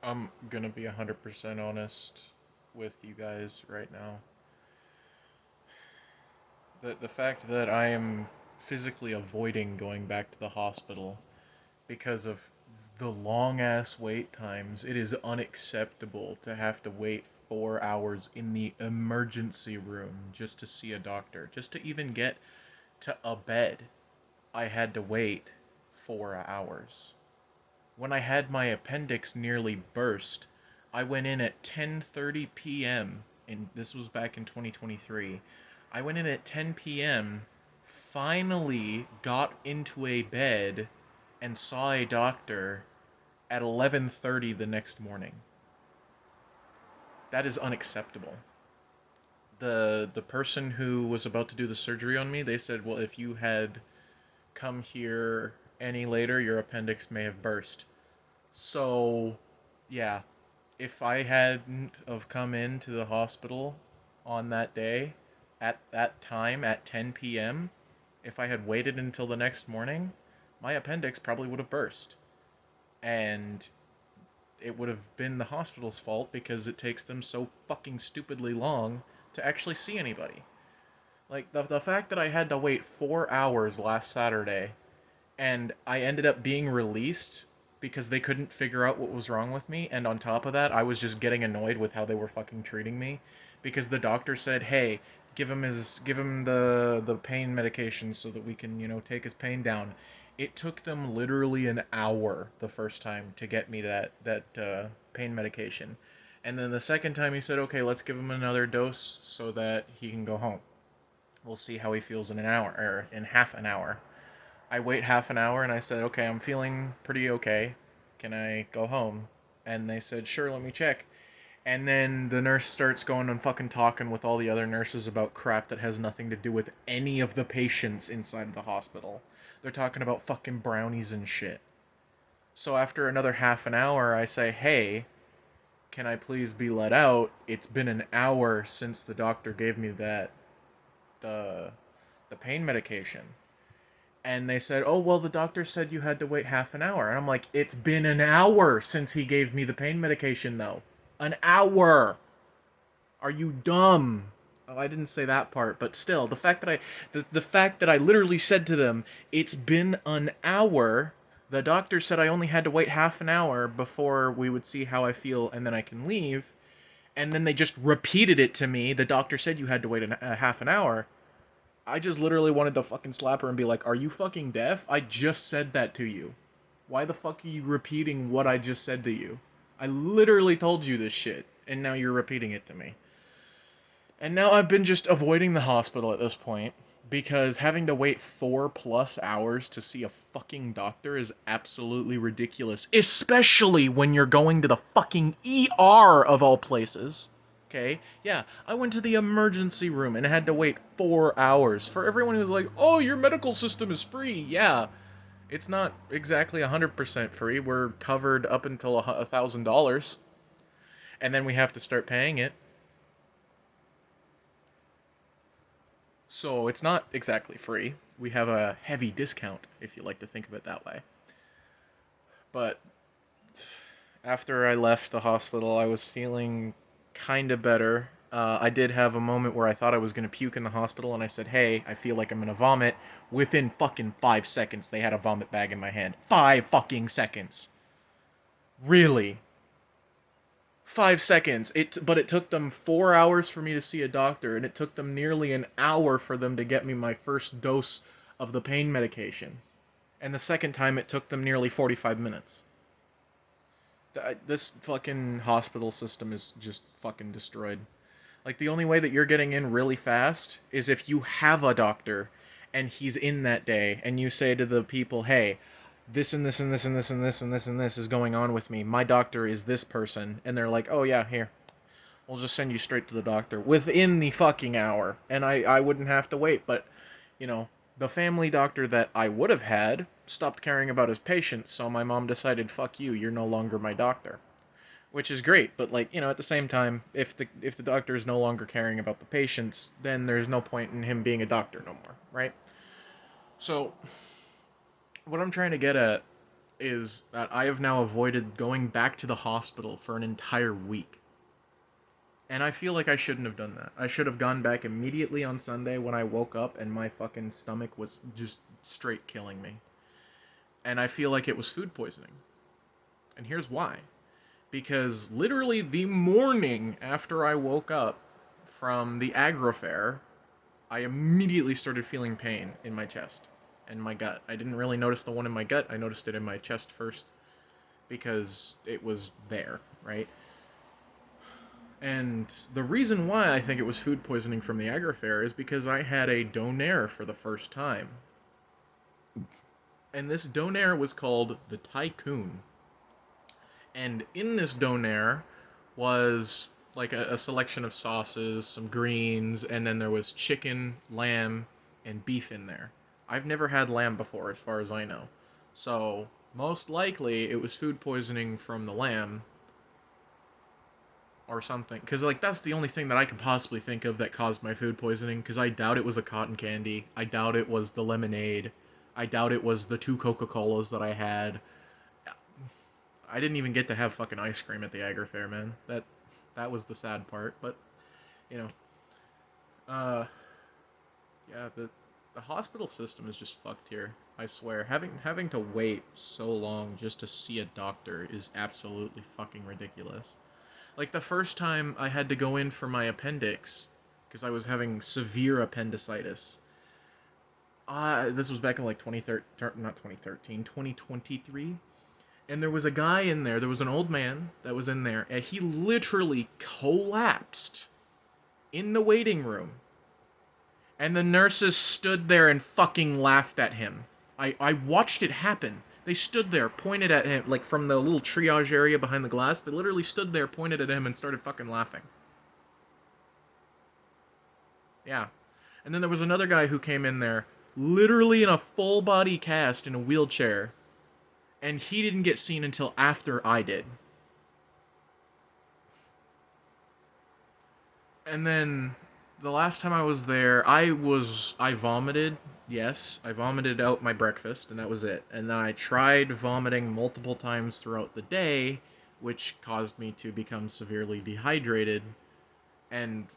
I'm gonna be 100% honest with you guys right now. The fact that I am physically avoiding going back to the hospital because of the long ass wait times, it is unacceptable to have to wait 4 hours in the emergency room just to see a doctor. Just to even get to a bed, I had to wait 4 hours. When I had my appendix nearly burst, I went in at 10:30 p.m. and this was back in 2023. I went in at 10 p.m., finally got into a bed and saw a doctor at 11:30 the next morning. That is unacceptable. The person who was about to do the surgery on me, they said, "Well, if you had come here any later, your appendix may have burst." So, yeah, if I hadn't have come into the hospital on that day at that time at 10 p.m., if I had waited until the next morning, my appendix probably would have burst. And it would have been the hospital's fault because it takes them so fucking stupidly long to actually see anybody. Like, the fact that I had to wait 4 hours last Saturday and I ended up being released because they couldn't figure out what was wrong with me. And on top of that, I was just getting annoyed with how they were fucking treating me because the doctor said, "Hey, give him the pain medication so that we can take his pain down." It took them literally an hour the first time to get me that pain medication, and then the second time he said, "Okay, let's give him another dose so that he can go home. We'll see how he feels in an hour or in half an hour." I wait half an hour and I said, "Okay, I'm feeling pretty okay. Can I go home?" And they said, "Sure, let me check." And then the nurse starts going and fucking talking with all the other nurses about crap that has nothing to do with any of the patients inside the hospital. They're talking about fucking brownies and shit. So after another half an hour, I say, "Hey, can I please be let out? It's been an hour since the doctor gave me the the pain medication." And they said, "Oh, well, the doctor said you had to wait half an hour." And I'm like, "It's been an hour since he gave me the pain medication, though. An hour. Are you dumb?" Oh, I didn't say that part, but still, the fact that I literally said to them, "It's been an hour." The doctor said I only had to wait half an hour before we would see how I feel and then I can leave. And then they just repeated it to me. The doctor said you had to wait a half an hour. I just literally wanted to fucking slap her and be like, "Are you fucking deaf? I just said that to you. Why the fuck are you repeating what I just said to you? I literally told you this shit, and now you're repeating it to me." And now I've been just avoiding the hospital at this point because having to wait 4+ hours to see a fucking doctor is absolutely ridiculous, especially when you're going to the fucking ER of all places. Okay, yeah, I went to the emergency room and had to wait 4 hours. For everyone who's like, "Oh, your medical system is free," yeah, it's not exactly 100% free. We're covered up until $1,000, and then we have to start paying it. So it's not exactly free. We have a heavy discount, if you like to think of it that way. But after I left the hospital, I was feeling kind of better. I did have a moment where I thought I was going to puke in the hospital, and I said, "Hey, I feel like I'm going to vomit." Within fucking 5 seconds, they had a vomit bag in my hand. 5 fucking seconds. Really? 5 seconds. But it took them 4 hours for me to see a doctor, and it took them nearly an hour for them to get me my first dose of the pain medication. And the second time, it took them nearly 45 minutes. This fucking hospital system is just fucking destroyed. Like, the only way that you're getting in really fast is if you have a doctor and he's in that day, and you say to the people, "Hey, this and this and this and this and this and this and this is going on with me. My doctor is this person." And they're like, "Oh, yeah, here. We'll just send you straight to the doctor within the fucking hour." And I wouldn't have to wait. But, you know, the family doctor that I would have had stopped caring about his patients, so my mom decided, "Fuck you, you're no longer my doctor." Which is great, but, like, at the same time, if the doctor is no longer caring about the patients, then there's no point in him being a doctor no more, right? So what I'm trying to get at is that I have now avoided going back to the hospital for an entire week. And I feel like I shouldn't have done that. I should have gone back immediately on Sunday when I woke up and my fucking stomach was just straight killing me. And I feel like it was food poisoning. And here's why. Because literally the morning after I woke up from the agro fair, I immediately started feeling pain in my chest and my gut. I didn't really notice the one in my gut. I noticed it in my chest first because it was there, right? And the reason why I think it was food poisoning from the agro fair is because I had a donair for the first time. And this donair was called the Tycoon. And in this donair was like a selection of sauces, some greens, and then there was chicken, lamb, and beef in there. I've never had lamb before, as far as I know. So, most likely, it was food poisoning from the lamb or something. Because, like, that's the only thing that I could possibly think of that caused my food poisoning. Because I doubt it was a cotton candy. I doubt it was the lemonade. I doubt it was the 2 Coca-Colas that I had. I didn't even get to have fucking ice cream at the Agri Fair, man. That was the sad part, but you know, yeah, the hospital system is just fucked here. I swear, having to wait so long just to see a doctor is absolutely fucking ridiculous. Like the first time I had to go in for my appendix because I was having severe appendicitis. This was back in like 2013, not 2013, 2023. And there was a guy in there, there was an old man that was in there, and he literally collapsed in the waiting room. And the nurses stood there and fucking laughed at him. I watched it happen. They stood there, pointed at him, like from the little triage area behind the glass. They literally stood there, pointed at him, and started fucking laughing. Yeah. And then there was another guy who came in there, literally in a full body cast in a wheelchair, and he didn't get seen until after I did. And then the last time I was there, I vomited. Yes, I vomited out my breakfast, and that was it. And then I tried vomiting multiple times throughout the day, which caused me to become severely dehydrated. And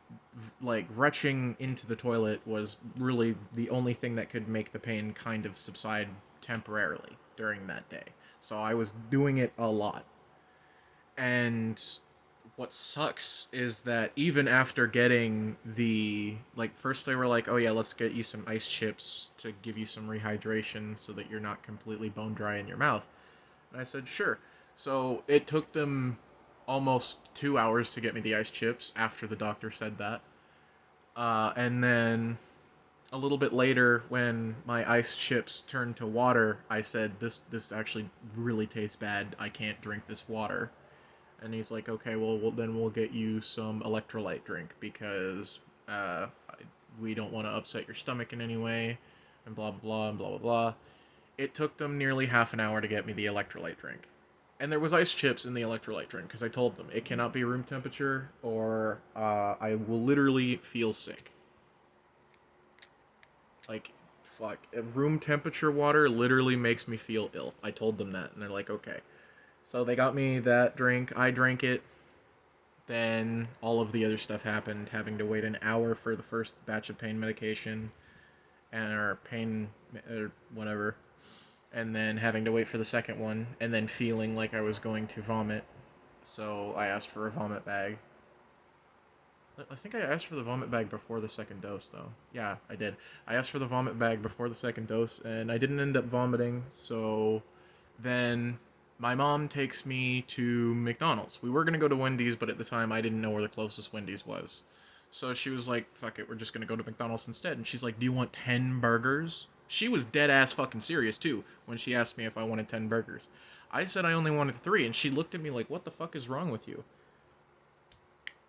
like retching into the toilet was really the only thing that could make the pain kind of subside temporarily during that day. So I was doing it a lot. And what sucks is that even after getting the, like, first they were like, oh yeah, let's get you some ice chips to give you some rehydration so that you're not completely bone dry in your mouth. And I said, sure. So it took them almost 2 hours to get me the ice chips after the doctor said that. And then a little bit later, when my ice chips turned to water, I said, this actually really tastes bad. I can't drink this water. And he's like, okay, well then we'll get you some electrolyte drink because we don't want to upset your stomach in any way, and blah blah blah and blah blah blah. It took them nearly half an hour to get me the electrolyte drink. And there was ice chips in the electrolyte drink because I told them it cannot be room temperature or I will literally feel sick. Like, fuck, room temperature water literally makes me feel ill. I told them that, and they're like, okay. So they got me that drink. I drank it. Then all of the other stuff happened, having to wait an hour for the first batch of pain medication, or pain, or whatever, and then having to wait for the second one, and then feeling like I was going to vomit. So I asked for a vomit bag. I think I asked for the vomit bag before the second dose, though. Yeah, I did. I asked for the vomit bag before the second dose, and I didn't end up vomiting, so then my mom takes me to McDonald's. We were going to go to Wendy's, but at the time I didn't know where the closest Wendy's was. So she was like, fuck it, we're just going to go to McDonald's instead. And she's like, do you want 10 burgers? She was dead ass fucking serious, too, when she asked me if I wanted 10 burgers. I said I only wanted 3, and she looked at me like, what the fuck is wrong with you?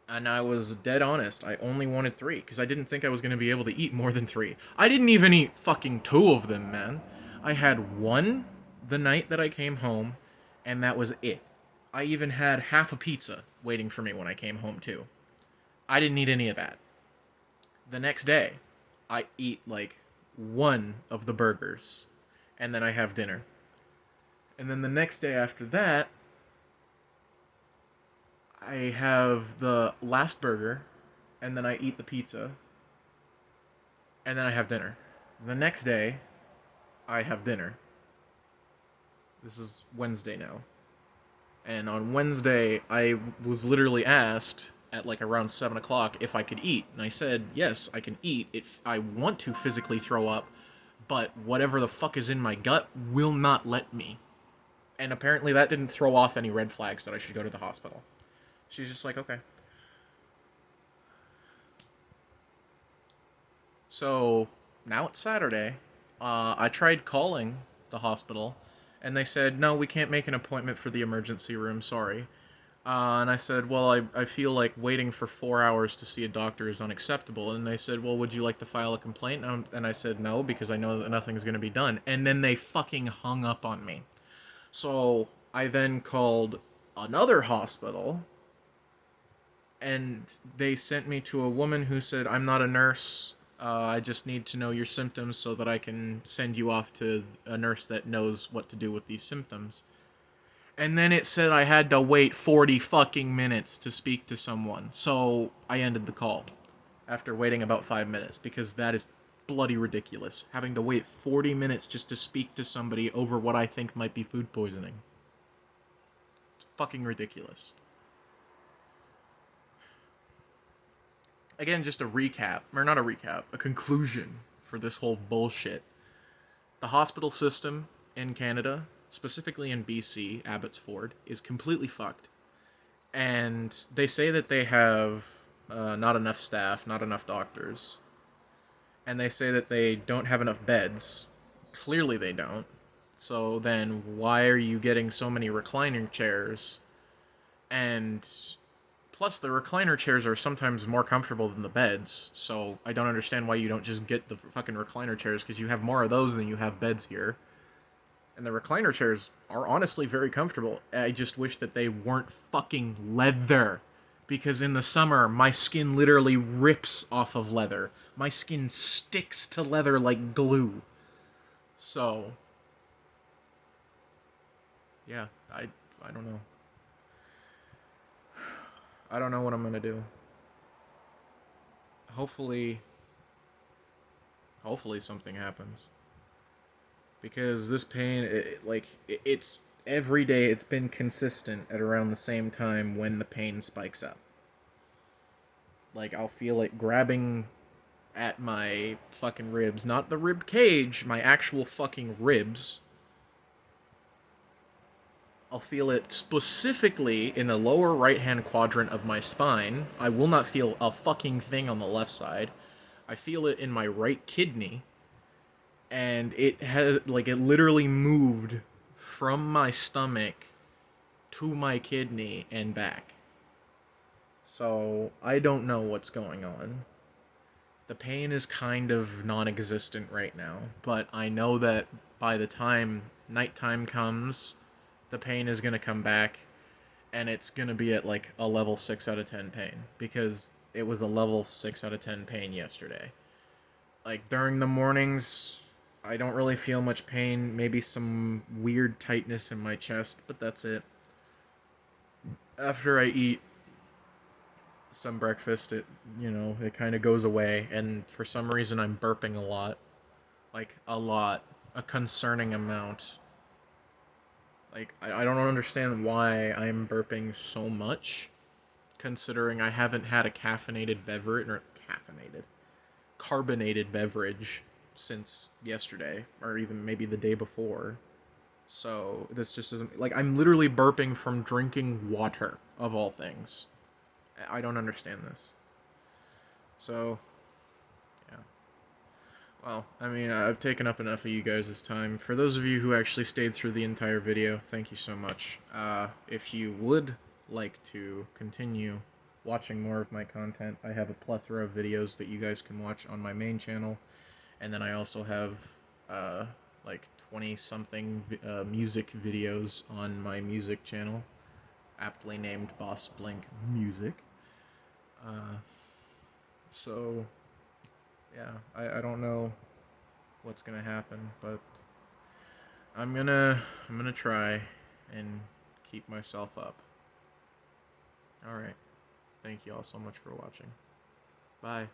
And I was dead honest. I only wanted 3, because I didn't think I was going to be able to eat more than 3. I didn't even eat fucking 2 of them, man. I had 1 the night that I came home, and that was it. I even had half a pizza waiting for me when I came home, too. I didn't eat any of that. The next day, I eat, like, 1 of the burgers, and then I have dinner. And then the next day after that, I have the last burger, and then I eat the pizza, and then I have dinner. The next day, I have dinner. This is Wednesday now. And on Wednesday, I was literally asked at like around 7 o'clock if I could eat. And I said, yes, I can eat if I want to physically throw up, but whatever the fuck is in my gut will not let me. And apparently that didn't throw off any red flags that I should go to the hospital. She's just like, okay. So now it's Saturday. I tried calling the hospital, and they said, no, we can't make an appointment for the emergency room, sorry. And I said, well, I feel like waiting for 4 hours to see a doctor is unacceptable. And they said, well, would you like to file a complaint? And I said, no, because I know that nothing's going to be done. And then they fucking hung up on me. So I then called another hospital, and they sent me to a woman who said, I'm not a nurse. I just need to know your symptoms so that I can send you off to a nurse that knows what to do with these symptoms. And then it said I had to wait 40 fucking minutes to speak to someone. So I ended the call after waiting about 5 minutes because that is bloody ridiculous. Having to wait 40 minutes just to speak to somebody over what I think might be food poisoning. It's fucking ridiculous. Again, just a recap, or not a recap, a conclusion for this whole bullshit. The hospital system in Canada, specifically in BC, Abbotsford, is completely fucked. And they say that they have not enough staff, not enough doctors, and they say that they don't have enough beds. Clearly, they don't. So then, why are you getting so many recliner chairs? And plus, the recliner chairs are sometimes more comfortable than the beds. So I don't understand why you don't just get the fucking recliner chairs, because you have more of those than you have beds here. And the recliner chairs are honestly very comfortable. I just wish that they weren't fucking leather. Because in the summer, my skin literally rips off of leather. My skin sticks to leather like glue. So, yeah, I don't know. I don't know what I'm gonna do. Hopefully, hopefully something happens. Because this pain, it's every day. It's been consistent at around the same time when the pain spikes up. Like I'll feel it grabbing at my fucking ribs, not the rib cage, my actual fucking ribs. I'll feel it specifically in the lower right hand quadrant of my spine. I will not feel a fucking thing on the left side. I feel it in my right kidney, and it has like it literally moved from my stomach to my kidney and back. So I don't know what's going on. The pain is kind of non-existent right now, but I know that by the time nighttime comes, the pain is going to come back, and it's going to be at like a level 6 out of 10 pain, because it was a level 6 out of 10 pain yesterday. Like during the mornings, I don't really feel much pain, maybe some weird tightness in my chest, but that's it. After I eat some breakfast, it kind of goes away, and for some reason I'm burping a lot. Like a lot, a concerning amount. Like I don't understand why I'm burping so much, considering I haven't had a caffeinated beverage, or caffeinated, carbonated beverage since yesterday, or even maybe the day before. So this just doesn't, like, I'm literally burping from drinking water of all things. I don't understand this. So yeah. Well, I mean, I've taken up enough of you guys' time. For those of you who actually stayed through the entire video, thank you so much. If you would like to continue watching more of my content, I have a plethora of videos that you guys can watch on my main channel. And then I also have, like 20-something music videos on my music channel, aptly named Boss Blink Music. So yeah, I don't know what's gonna happen, but I'm gonna try and keep myself up. All right. Thank you all so much for watching. Bye.